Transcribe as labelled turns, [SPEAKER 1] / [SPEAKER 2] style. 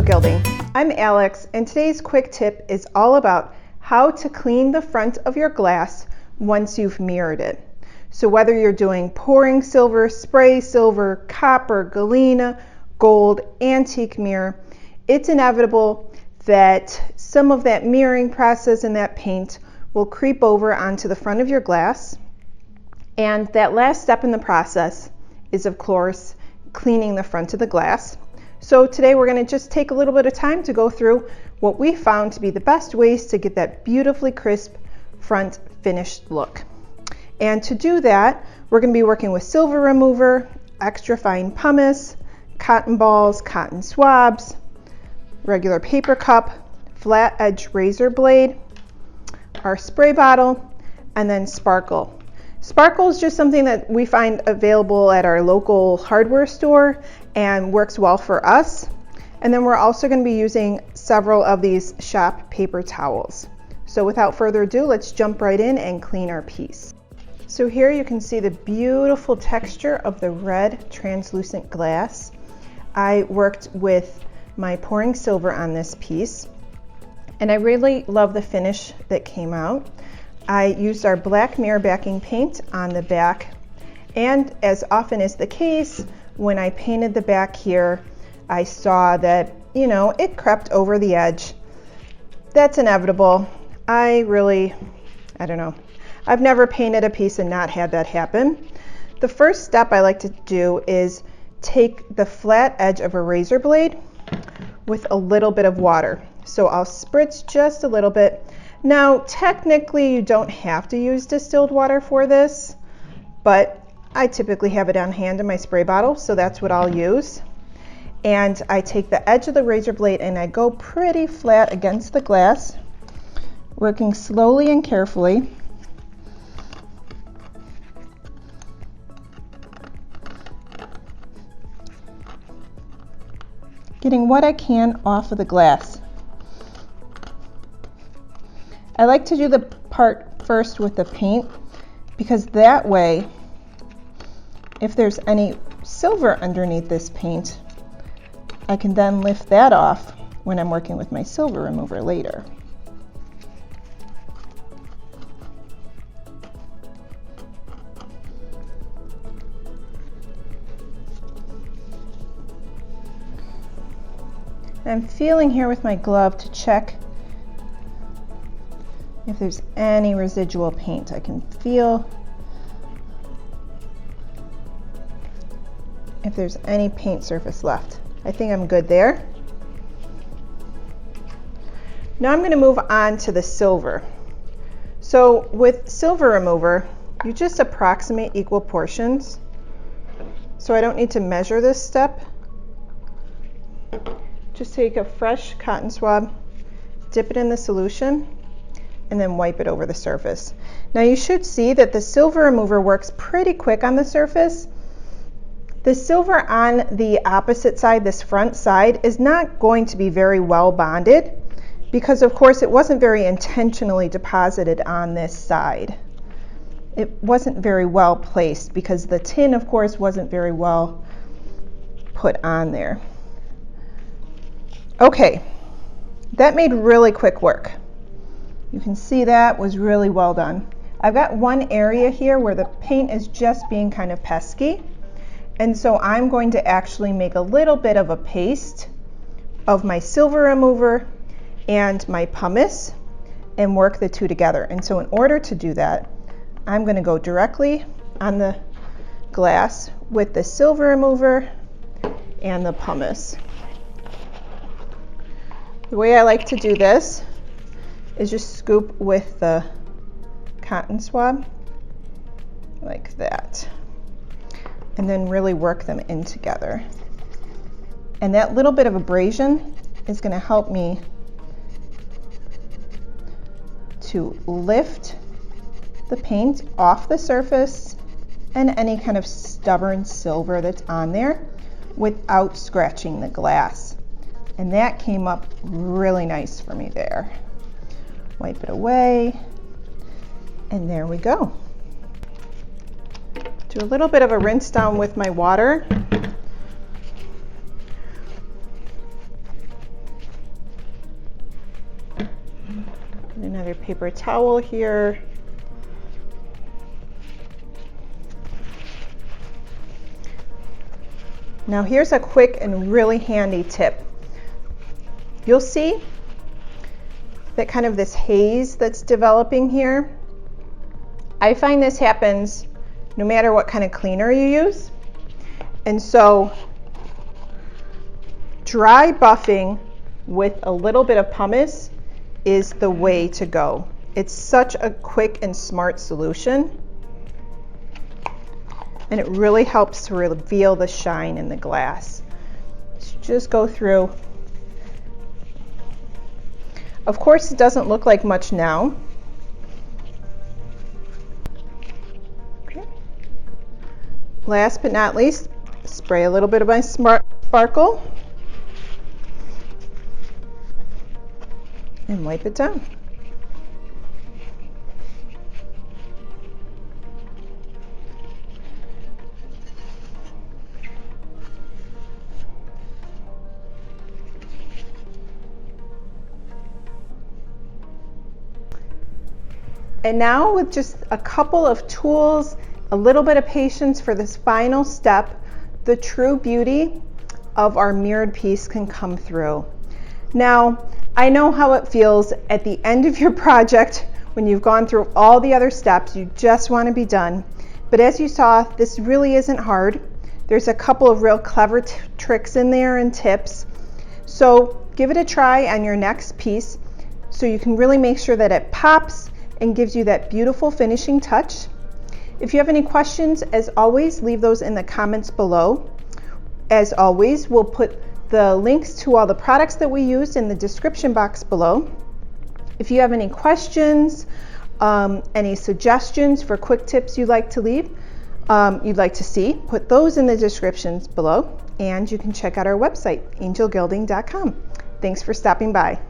[SPEAKER 1] Gilding. I'm Alex, and today's quick tip is all about how to clean the front of your glass once you've mirrored it. So whether you're doing pouring silver, spray silver, copper, galena, gold, antique mirror, it's inevitable that some of that mirroring process and that paint will creep over onto the front of your glass. And that last step in the process is, of course, cleaning the front of the glass. So today we're going to just take a little bit of time to go through what we found to be the best ways to get that beautifully crisp front finished look. And to do that, we're going to be working with silver remover, extra fine pumice, cotton balls, cotton swabs, regular paper cup, flat edge razor blade, our spray bottle, and then sparkle. Sparkle is just something that we find available at our local hardware store and works well for us. And then we're also going to be using several of these shop paper towels. So without further ado, let's jump right in and clean our piece. So here you can see the beautiful texture of the red translucent glass. I worked with my pouring silver on this piece, and I really love the finish that came out. I used our black mirror backing paint on the back, and as often is the case, when I painted the back here, I saw that, it crept over the edge. That's inevitable. I don't know. I've never painted a piece and not had that happen. The first step I like to do is take the flat edge of a razor blade with a little bit of water. So I'll spritz just a little bit. Now, technically, you don't have to use distilled water for this, but I typically have it on hand in my spray bottle, so that's what I'll use. And I take the edge of the razor blade and I go pretty flat against the glass, working slowly and carefully. Getting what I can off of the glass. I like to do the part first with the paint because that way, if there's any silver underneath this paint, I can then lift that off when I'm working with my silver remover later. I'm feeling here with my glove to check if there's any residual paint. I can feel if there's any paint surface left. I think I'm good there. Now I'm going to move on to the silver. So with silver remover, you just approximate equal portions. So I don't need to measure this step. Just take a fresh cotton swab, dip it in the solution, and then wipe it over the surface. Now you should see that the silver remover works pretty quick on the surface. The silver on the opposite side, this front side, is not going to be very well bonded because of course it wasn't very intentionally deposited on this side. It wasn't very well placed because the tin, of course, wasn't very well put on there. Okay, that made really quick work. You can see that was really well done. I've got one area here where the paint is just being kind of pesky, and so I'm going to actually make a little bit of a paste of my silver remover and my pumice and work the two together. And so in order to do that, I'm going to go directly on the glass with the silver remover and the pumice. The way I like to do this is just scoop with the cotton swab like that, and then really work them in together. And that little bit of abrasion is going to help me to lift the paint off the surface and any kind of stubborn silver that's on there without scratching the glass. And that came up really nice for me there. Wipe it away, and there we go. Do a little bit of a rinse down with my water. Another paper towel here. Now here's a quick and really handy tip. You'll see that kind of this haze that's developing here. I find this happens no matter what kind of cleaner you use. And so dry buffing with a little bit of pumice is the way to go. It's such a quick and smart solution, and it really helps to reveal the shine in the glass. So just go through. Of course, it doesn't look like much now. Okay. Last but not least, spray a little bit of my sparkle and wipe it down. And now with just a couple of tools, a little bit of patience for this final step, the true beauty of our mirrored piece can come through. Now, I know how it feels at the end of your project when you've gone through all the other steps, you just want to be done. But as you saw, this really isn't hard. There's a couple of real clever tricks in there and tips. So give it a try on your next piece so you can really make sure that it pops and gives you that beautiful finishing touch. If you have any questions, as always, leave those in the comments below. As always, we'll put the links to all the products that we used in the description box below. If you have any questions, any suggestions for quick tips you'd like to leave, you'd like to see, put those in the descriptions below, and you can check out our website, angelgilding.com. Thanks for stopping by.